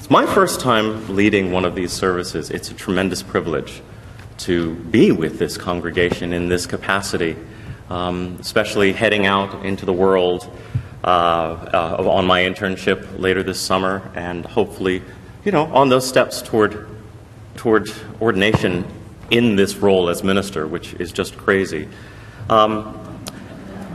It's my first time leading one of these services. It's a tremendous privilege to be with this congregation in this capacity, especially heading out into the world on my internship later this summer, and hopefully, on those steps toward ordination in this role as minister, which is just crazy.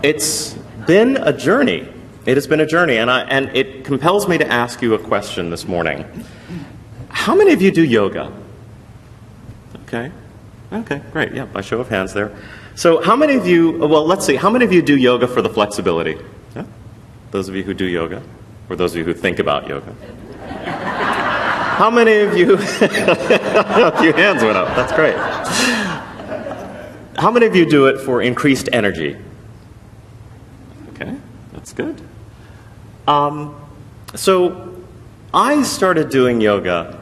It's been a journey. It has been a journey, and it compels me to ask you a question this morning. How many of you do yoga? Okay, great. Yeah, by show of hands there. So how many of you, well, let's see, how many of you do yoga for the flexibility? Yeah? Those of you who do yoga, or those of you who think about yoga? How many of you, a few hands went up, that's great. How many of you do it for increased energy? Okay, that's good. So I started doing yoga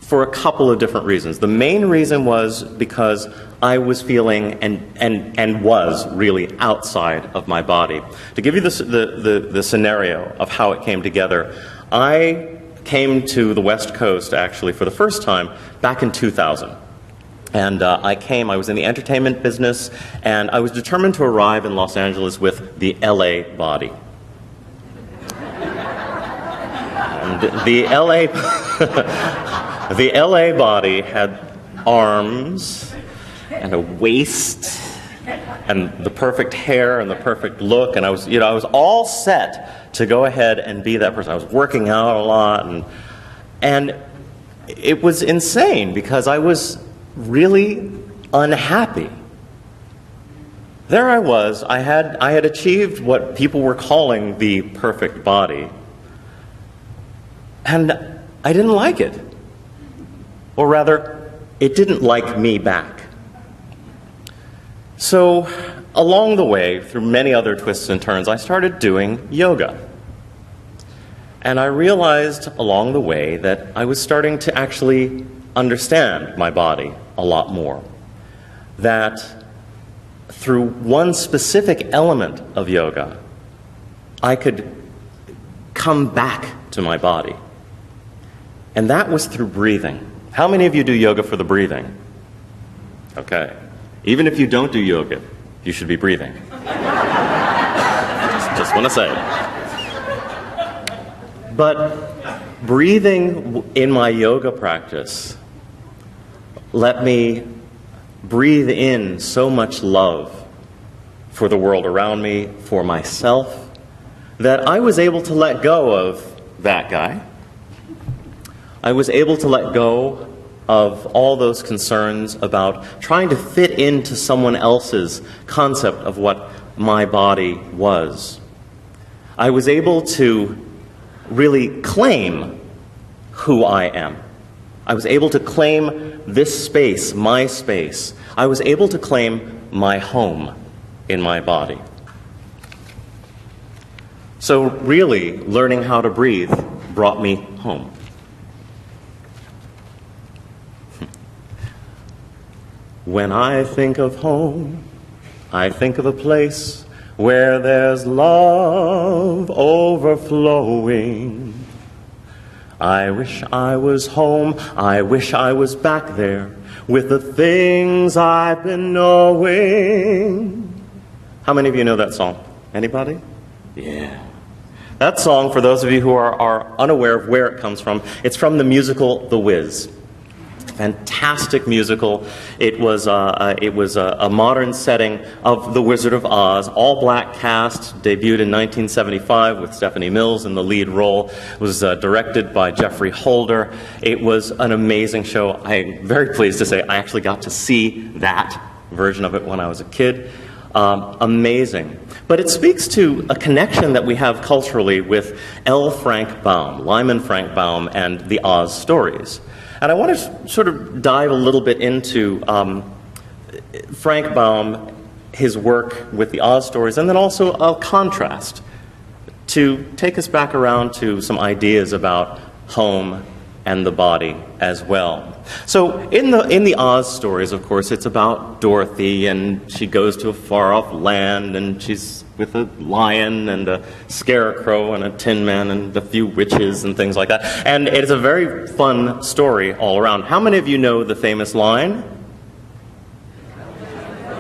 for a couple of different reasons. The main reason was because I was feeling and was really outside of my body. To give you the scenario of how it came together, I came to the West Coast actually for the first time back in 2000. And I was in the entertainment business, and I was determined to arrive in Los Angeles with the LA body. And the LA body had arms and a waist and the perfect hair and the perfect look, and I was all set to go ahead and be that person. I was working out a lot, and it was insane because I was really unhappy. There I was. I had achieved what people were calling the perfect body, and I didn't like it. Or rather, it didn't like me back. So along the way, through many other twists and turns, I started doing yoga. And I realized along the way that I was starting to actually understand my body a lot more. That through one specific element of yoga, I could come back to my body. And that was through breathing. How many of you do yoga for the breathing? Okay. Even if you don't do yoga, you should be breathing. just want to say. But breathing in my yoga practice let me breathe in so much love for the world around me, for myself, that I was able to let go of that guy. I was able to let go of all those concerns about trying to fit into someone else's concept of what my body was. I was able to really claim who I am. I was able to claim this space, my space. I was able to claim my home in my body. So really, learning how to breathe brought me home. When I think of home, I think of a place where there's love overflowing. I wish I was home, I wish I was back there with the things I've been knowing. How many of you know that song? Anybody? Yeah. That song, for those of you who are unaware of where it comes from, it's from the musical The Wiz. Fantastic musical. It was a modern setting of The Wizard of Oz, all-black cast, debuted in 1975 with Stephanie Mills in the lead role. It was directed by Jeffrey Holder. It was an amazing show. I'm very pleased to say I actually got to see that version of it when I was a kid. Amazing. But it speaks to a connection that we have culturally with L. Frank Baum, Lyman Frank Baum, and the Oz stories. And I want to sort of dive a little bit into Frank Baum, his work with the Oz stories, and then also a contrast to take us back around to some ideas about home and the body as well. So in the Oz stories, of course, it's about Dorothy, and she goes to a far-off land, and she's with a lion and a scarecrow and a tin man and a few witches and things like that. And it's a very fun story all around. How many of you know the famous line?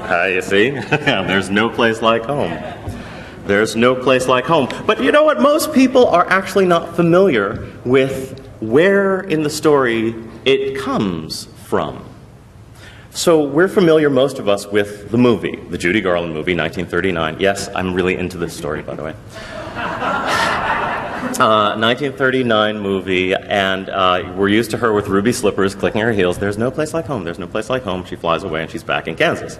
You see? There's no place like home. There's no place like home. But you know what? Most people are actually not familiar with where in the story it comes from. So we're familiar, most of us, with the movie, the Judy Garland movie, 1939. Yes, I'm really into this story, by the way. 1939 movie, and we're used to her with ruby slippers, clicking her heels. There's no place like home. There's no place like home. She flies away, and she's back in Kansas.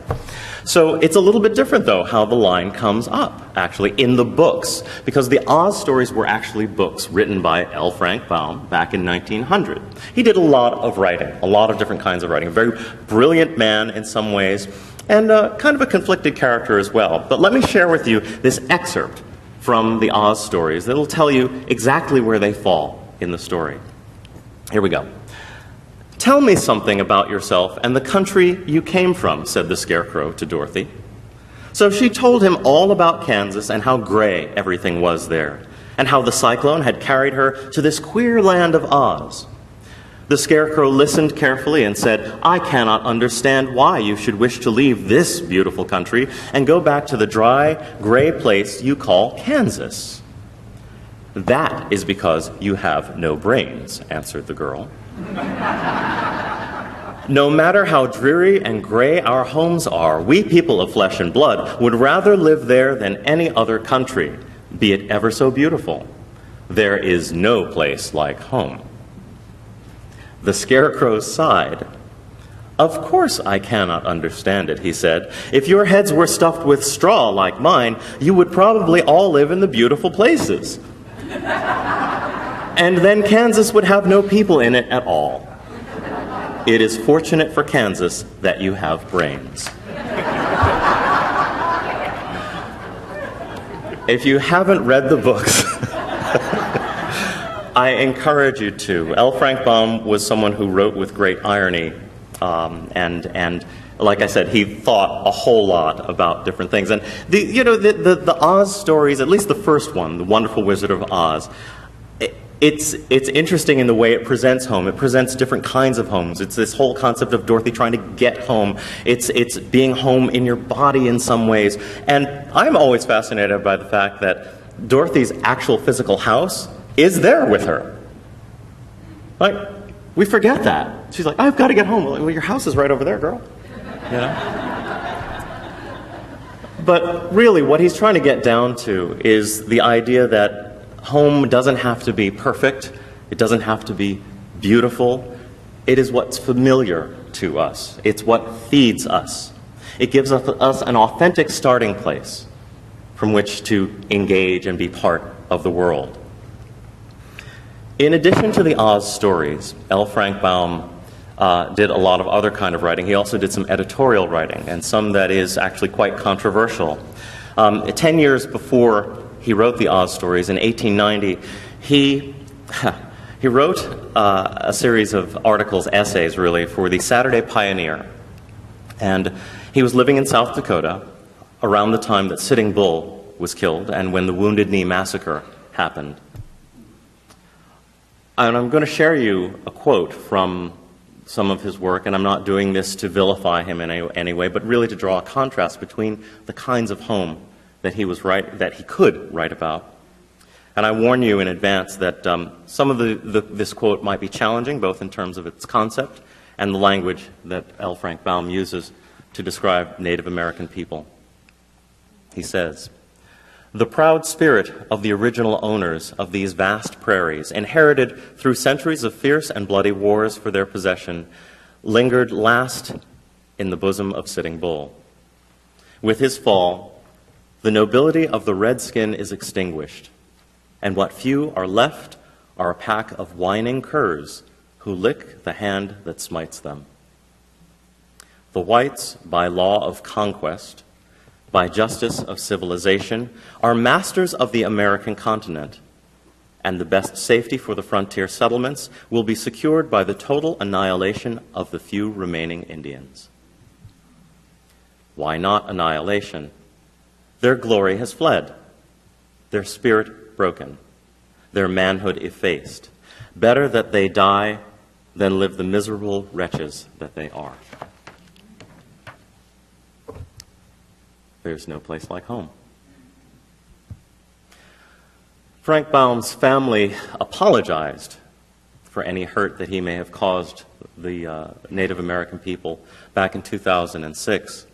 So it's a little bit different, though, how the line comes up, actually, in the books, because the Oz stories were actually books written by L. Frank Baum back in 1900. He did a lot of writing, a lot of different kinds of writing. A very brilliant man in some ways, and kind of a conflicted character as well. But let me share with you this excerpt from the Oz stories that will tell you exactly where they fall in the story. Here we go. "Tell me something about yourself and the country you came from," said the Scarecrow to Dorothy. So she told him all about Kansas and how gray everything was there, and how the cyclone had carried her to this queer land of Oz. The Scarecrow listened carefully and said, "I cannot understand why you should wish to leave this beautiful country and go back to the dry, gray place you call Kansas." "That is because you have no brains," answered the girl. "No matter how dreary and gray our homes are, we people of flesh and blood would rather live there than any other country, be it ever so beautiful. There is no place like home." The Scarecrow sighed. "Of course I cannot understand it," he said. "If your heads were stuffed with straw like mine, you would probably all live in the beautiful places. And then Kansas would have no people in it at all. It is fortunate for Kansas that you have brains." If you haven't read the books, I encourage you to. L. Frank Baum was someone who wrote with great irony, and like I said, he thought a whole lot about different things. And the Oz stories, at least the first one, The Wonderful Wizard of Oz, it's interesting in the way it presents home. It presents different kinds of homes. It's this whole concept of Dorothy trying to get home. It's being home in your body in some ways. And I'm always fascinated by the fact that Dorothy's actual physical house is there with her. Like, we forget that. She's like, "I've got to get home." Well, your house is right over there, girl. You know? But really, what he's trying to get down to is the idea that home doesn't have to be perfect. It doesn't have to be beautiful. It is what's familiar to us. It's what feeds us. It gives us an authentic starting place from which to engage and be part of the world. In addition to the Oz stories, L. Frank Baum did a lot of other kind of writing. He also did some editorial writing, and some that is actually quite controversial. 10 years before he wrote the Oz stories, in 1890, he wrote a series of articles, essays really, for the Saturday Pioneer. And he was living in South Dakota around the time that Sitting Bull was killed and when the Wounded Knee Massacre happened. And I'm going to share you a quote from some of his work, and I'm not doing this to vilify him in any way, but really to draw a contrast between the kinds of home that he could write about. And I warn you in advance that some of this quote might be challenging, both in terms of its concept and the language that L. Frank Baum uses to describe Native American people. He says, "The proud spirit of the original owners of these vast prairies, inherited through centuries of fierce and bloody wars for their possession, lingered last in the bosom of Sitting Bull. With his fall, the nobility of the redskin is extinguished, and what few are left are a pack of whining curs who lick the hand that smites them. The whites, by law of conquest, by justice of civilization, are masters of the American continent. and the best safety for the frontier settlements will be secured by the total annihilation of the few remaining Indians. Why not annihilation? Their glory has fled, their spirit broken, their manhood effaced. Better that they die than live the miserable wretches that they are. There's no place like home. Frank Baum's family apologized for any hurt that he may have caused the Native American people back in 2006.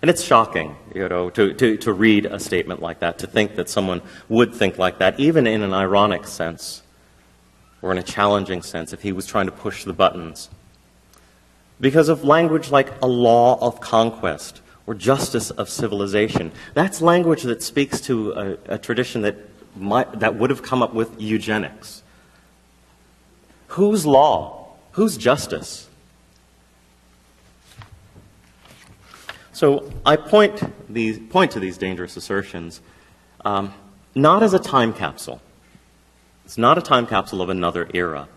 And it's shocking, to read a statement like that, to think that someone would think like that, even in an ironic sense, or in a challenging sense, if he was trying to push the buttons. Because of language like a law of conquest, or justice of civilization. That's language that speaks to a tradition that would have come up with eugenics. Whose law? Whose justice? So I point to these dangerous assertions not as a time capsule. It's not a time capsule of another era.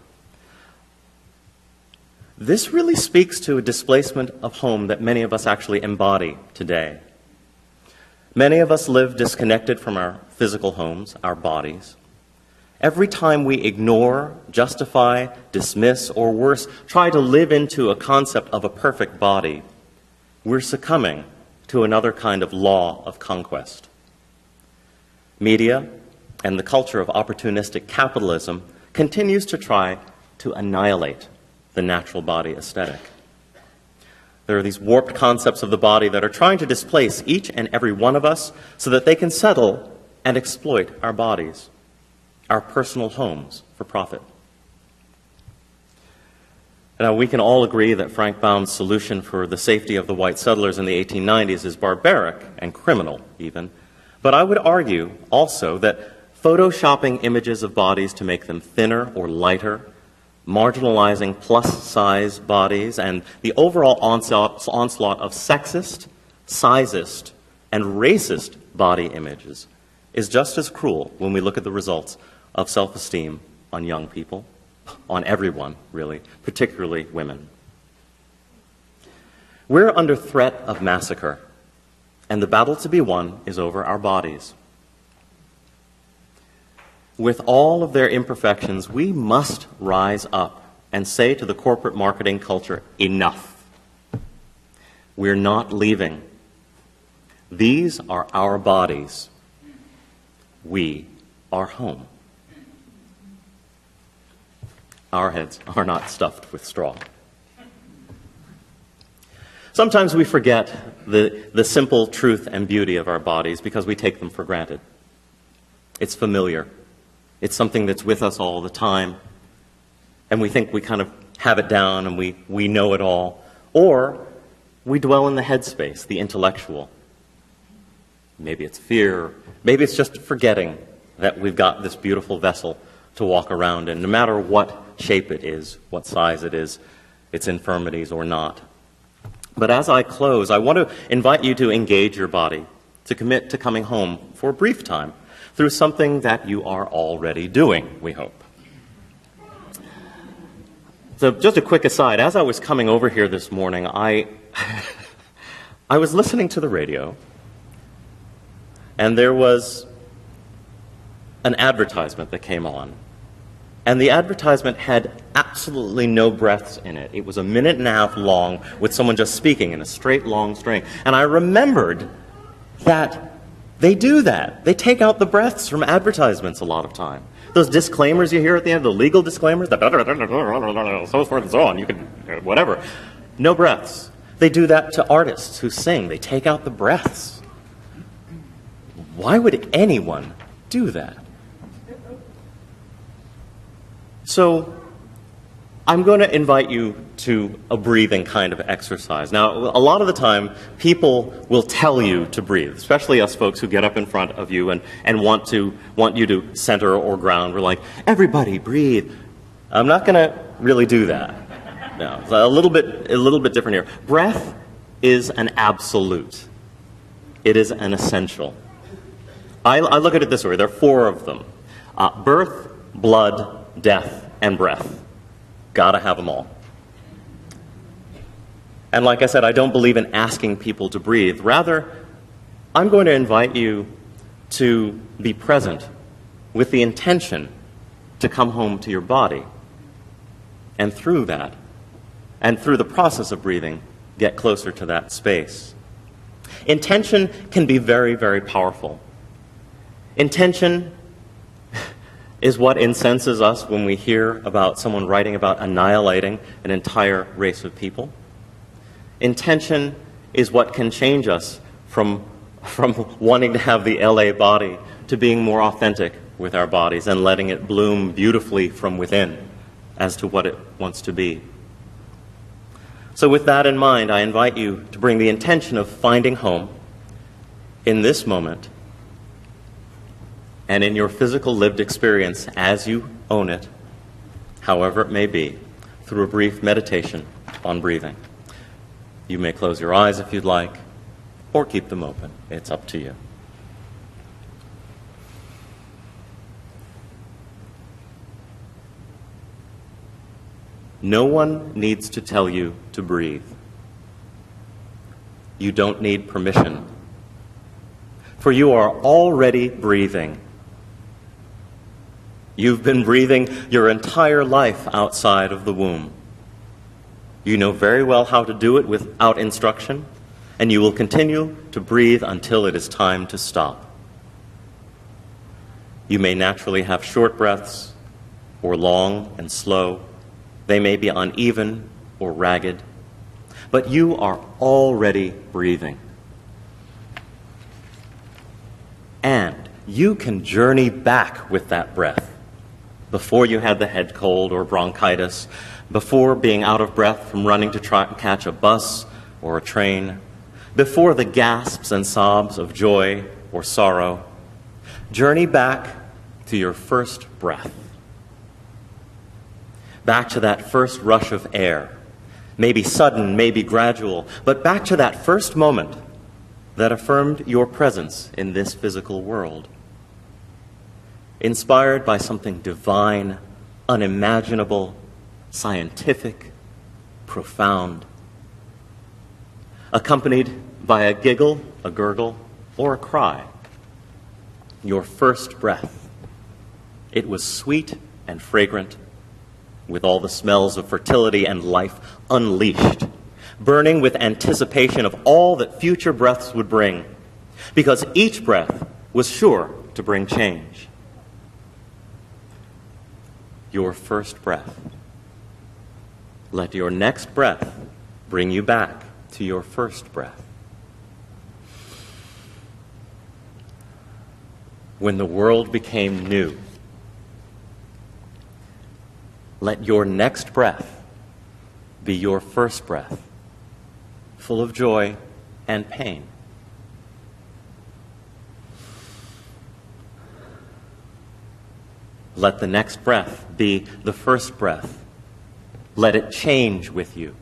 This really speaks to a displacement of home that many of us actually embody today. Many of us live disconnected from our physical homes, our bodies. Every time we ignore, justify, dismiss, or worse, try to live into a concept of a perfect body, we're succumbing to another kind of law of conquest. Media and the culture of opportunistic capitalism continues to try to annihilate the natural body aesthetic. There are these warped concepts of the body that are trying to displace each and every one of us so that they can settle and exploit our bodies, our personal homes, for profit. Now, we can all agree that Frank Baum's solution for the safety of the white settlers in the 1890s is barbaric and criminal, even. But I would argue also that photoshopping images of bodies to make them thinner or lighter, marginalizing plus-size bodies, and the overall onslaught of sexist, sizist, and racist body images is just as cruel when we look at the results of self-esteem on young people, on everyone, really, particularly women. We're under threat of massacre, and the battle to be won is over our bodies. With all of their imperfections, we must rise up and say to the corporate marketing culture, enough. We're not leaving. These are our bodies. We are home. Our heads are not stuffed with straw. Sometimes we forget the simple truth and beauty of our bodies because we take them for granted. It's familiar. It's something that's with us all the time, and we think we kind of have it down and we know it all. Or we dwell in the headspace, the intellectual. Maybe it's fear. Maybe it's just forgetting that we've got this beautiful vessel to walk around in, no matter what shape it is, what size it is, its infirmities or not. But as I close, I want to invite you to engage your body, to commit to coming home for a brief time, through something that you are already doing, we hope. So just a quick aside, as I was coming over here this morning, I was listening to the radio, and there was an advertisement that came on. And the advertisement had absolutely no breaths in it. It was 1.5 minutes long with someone just speaking in a straight, long string. And I remembered that they do that. They take out the breaths from advertisements a lot of time. Those disclaimers you hear at the end, the legal disclaimers, so forth and so on, you can, whatever. No breaths. They do that to artists who sing. They take out the breaths. Why would anyone do that? So I'm going to invite you to a breathing kind of exercise. Now, a lot of the time, people will tell you to breathe, especially us folks who get up in front of you and want you to center or ground. We're like, everybody breathe. I'm not going to really do that. No, it's a little bit different here. Breath is an absolute. It is an essential. I look at it this way. There are 4 of them. Birth, blood, death, and breath. Gotta have them all. And like I said, I don't believe in asking people to breathe. Rather, I'm going to invite you to be present with the intention to come home to your body. And through that, and through the process of breathing, get closer to that space. Intention can be very, very powerful. Intention is what incenses us when we hear about someone writing about annihilating an entire race of people. Intention is what can change us from wanting to have the LA body to being more authentic with our bodies and letting it bloom beautifully from within as to what it wants to be. So with that in mind, I invite you to bring the intention of finding home in this moment and in your physical lived experience as you own it, however it may be, through a brief meditation on breathing. You may close your eyes if you'd like, or keep them open. It's up to you. No one needs to tell you to breathe. You don't need permission, for you are already breathing. You've been breathing your entire life outside of the womb. You know very well how to do it without instruction, and you will continue to breathe until it is time to stop. You may naturally have short breaths, or long and slow. They may be uneven or ragged, but you are already breathing. And you can journey back with that breath. Before you had the head cold or bronchitis, before being out of breath from running to try and catch a bus or a train, before the gasps and sobs of joy or sorrow, journey back to your first breath. Back to that first rush of air, maybe sudden, maybe gradual, but back to that first moment that affirmed your presence in this physical world. Inspired by something divine, unimaginable, scientific, profound, accompanied by a giggle, a gurgle, or a cry. Your first breath. It was sweet and fragrant, with all the smells of fertility and life unleashed, burning with anticipation of all that future breaths would bring, because each breath was sure to bring change. Your first breath. Let your next breath bring you back to your first breath. When the world became new, let your next breath be your first breath, full of joy and pain. Let the next breath be the first breath. Let it change with you.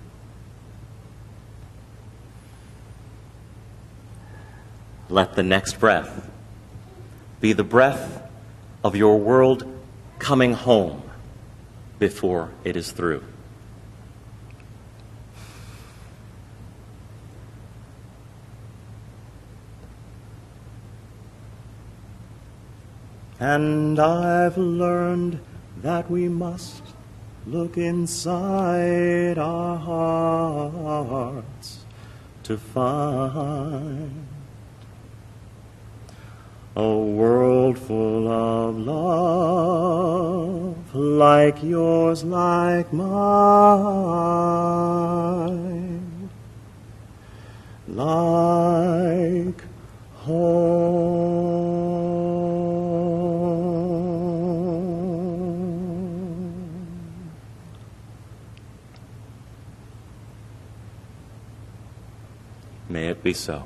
Let the next breath be the breath of your world coming home before it is through. And I've learned that we must look inside our hearts to find a world full of love, like yours, like mine, like home. May it be so.